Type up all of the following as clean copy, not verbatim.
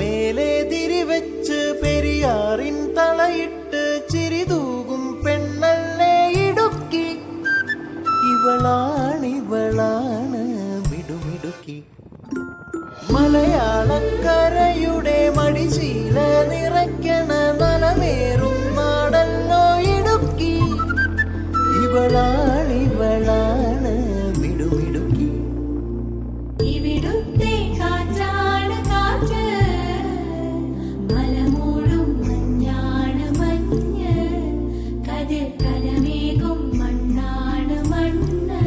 മലമേലെ തിരിവെച്ച് പെരിയാറിൻ തളയിട്ട് ചിരിതൂകും പെണ്ണല്ലേ ഇടുക്കി. ഇവളാണ് മിടുമിടുക്കി. മലയാളക്കരയുടെ മടിശീല നിറയ്ക്കണ നലമേറും നാടല്ലോ ഇടുക്കി. ഇവളാണ് മിടുമിടുക്കി. ഇവിടുത്തെ കാറ്റാണ് കാറ്റ്, മലമൂടും മഞ്ഞാണ് മഞ്ഞ്, കതിർ കലമേകും മണ്ണാണ് മണ്ണ്.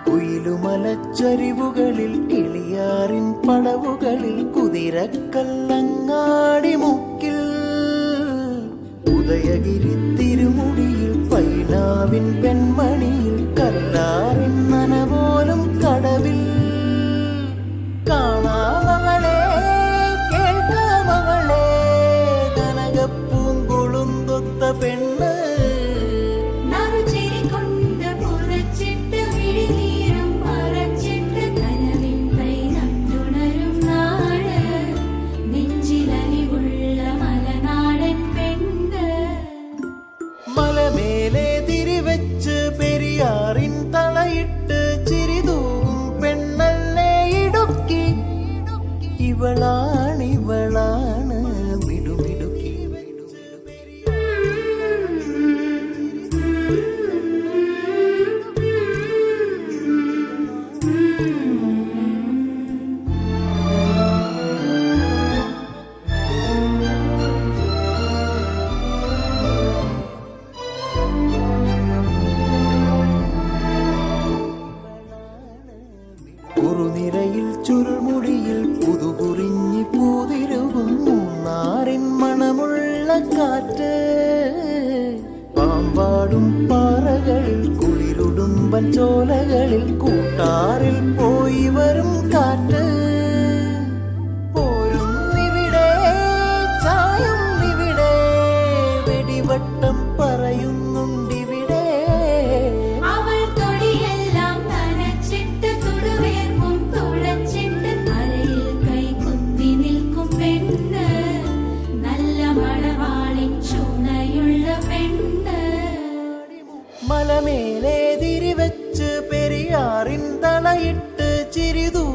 കുയിലുമലച്ചരിവുകളിൽ കിളിയാറിൻ പടവുകളിൽ കുതിരക്കല്ലങ്ങാടി മുക്കിൽ ഉദയഗിരി തിരുമുടിയിൽ പൈനാവിൻ പെൺമണിയിൽ കല്ലാറിൻ നനപോലും കടവിൽ കാണാമകളെ കേൾക്കാമകളെ കനകപ്പൂങ്കുളുന്തൊത്ത പെണ്ണ്. മലമേലെ തിരിവെച്ച് പെരിയാറിൻ തളയിട്ട് ചിരിതൂകും പെണ്ണല്ലേ ഇടുക്കി. ഇവളാണ് മിടുമിടുക്കി. കുറുനിരയിൽ ചുരുൾമുടിയിൽ പുതുകുറിഞ്ഞി പൂതിരുകും മൂന്നാറിൻ മണമുള്ള കാറ്റ്. പാമ്പാടും പാറകളിൽ കുളിരുടുമ്പൻ ചോലകളിൽ കൂട്ടാറിൽ പോയി വരും കാറ്റ്. പോരുന്നിവിടെ ചായുന്നിവിടെ വെടിവട്ടം പറയുന്നുണ്ടിവിടെ. മലമേലെ തിരിവെച്ച് പെരിയാറിൻ തളയിട്ട് ചിരിതൂ